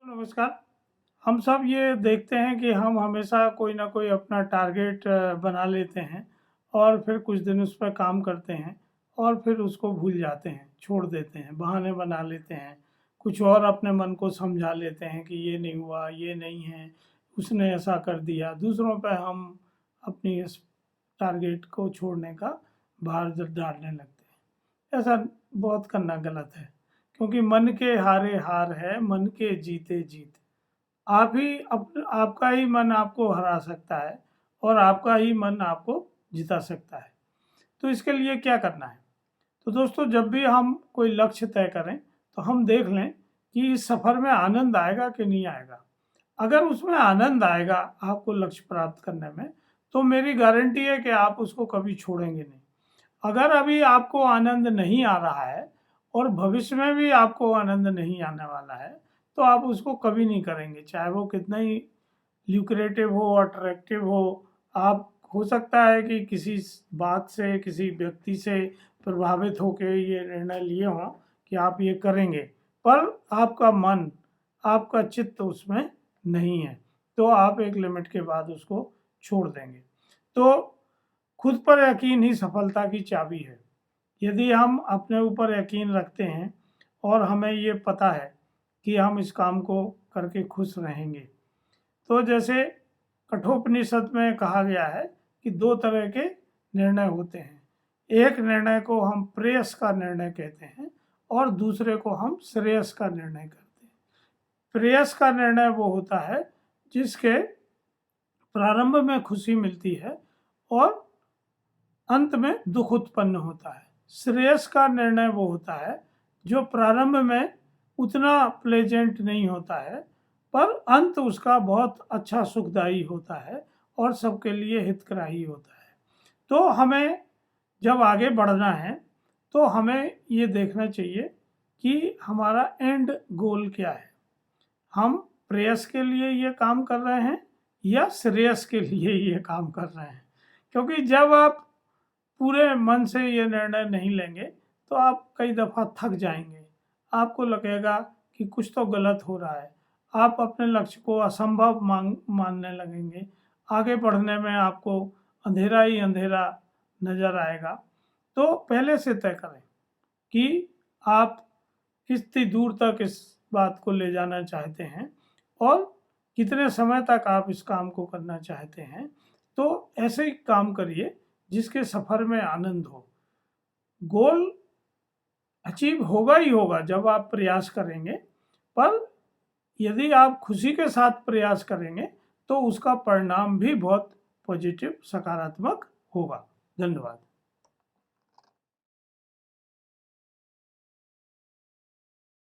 नमस्कार। हम सब ये देखते हैं कि हम हमेशा कोई ना कोई अपना टारगेट बना लेते हैं और फिर कुछ दिन उस पर काम करते हैं और फिर उसको भूल जाते हैं, छोड़ देते हैं, बहाने बना लेते हैं, कुछ और अपने मन को समझा लेते हैं कि ये नहीं हुआ, ये नहीं है, उसने ऐसा कर दिया। दूसरों पे हम अपनी इस टारगेट को छोड़ने का भार डालने लगते हैं। ऐसा बहुत करना गलत है, क्योंकि मन के हारे हार है, मन के जीते जीत। आप ही आपका ही मन आपको हरा सकता है और आपका ही मन आपको जिता सकता है। तो इसके लिए क्या करना है? तो दोस्तों, जब भी हम कोई लक्ष्य तय करें तो हम देख लें कि इस सफ़र में आनंद आएगा कि नहीं आएगा। अगर उसमें आनंद आएगा आपको लक्ष्य प्राप्त करने में, तो मेरी गारंटी है कि आप उसको कभी छोड़ेंगे नहीं। अगर अभी आपको आनंद नहीं आ रहा है और भविष्य में भी आपको आनंद नहीं आने वाला है, तो आप उसको कभी नहीं करेंगे, चाहे वो कितना ही ल्यूक्रेटिव हो, अट्रैक्टिव हो। आप हो सकता है कि किसी बात से, किसी व्यक्ति से प्रभावित होकर ये निर्णय लिए हों कि आप ये करेंगे, पर आपका मन, आपका चित्त उसमें नहीं है, तो आप एक लिमिट के बाद उसको छोड़ देंगे। तो खुद पर यकीन ही सफलता की चाबी है। यदि हम अपने ऊपर यकीन रखते हैं और हमें ये पता है कि हम इस काम को करके खुश रहेंगे, तो जैसे कठोपनिषद में कहा गया है कि दो तरह के निर्णय होते हैं। एक निर्णय को हम प्रेयस का निर्णय कहते हैं और दूसरे को हम श्रेयस का निर्णय करते हैं। प्रेयस का निर्णय वो होता है जिसके प्रारंभ में खुशी मिलती है और अंत में दुख उत्पन्न होता है। श्रेयस का निर्णय वो होता है जो प्रारंभ में उतना प्लेजेंट नहीं होता है, पर अंत उसका बहुत अच्छा सुखदायी होता है और सबके लिए हितग्राही होता है। तो हमें जब आगे बढ़ना है तो हमें ये देखना चाहिए कि हमारा एंड गोल क्या है। हम प्रेयस के लिए ये काम कर रहे हैं या श्रेयस के लिए ये काम कर रहे हैं। क्योंकि जब आप पूरे मन से ये निर्णय नहीं लेंगे तो आप कई दफ़ा थक जाएंगे, आपको लगेगा कि कुछ तो गलत हो रहा है, आप अपने लक्ष्य को असंभव मानने लगेंगे, आगे बढ़ने में आपको अंधेरा ही अंधेरा नज़र आएगा। तो पहले से तय करें कि आप कितनी दूर तक इस बात को ले जाना चाहते हैं और कितने समय तक आप इस काम को करना चाहते हैं। तो ऐसे ही काम करिए जिसके सफ़र में आनंद हो। गोल अचीव होगा ही होगा जब आप प्रयास करेंगे, पर यदि आप खुशी के साथ प्रयास करेंगे तो उसका परिणाम भी बहुत पॉजिटिव, सकारात्मक होगा। धन्यवाद।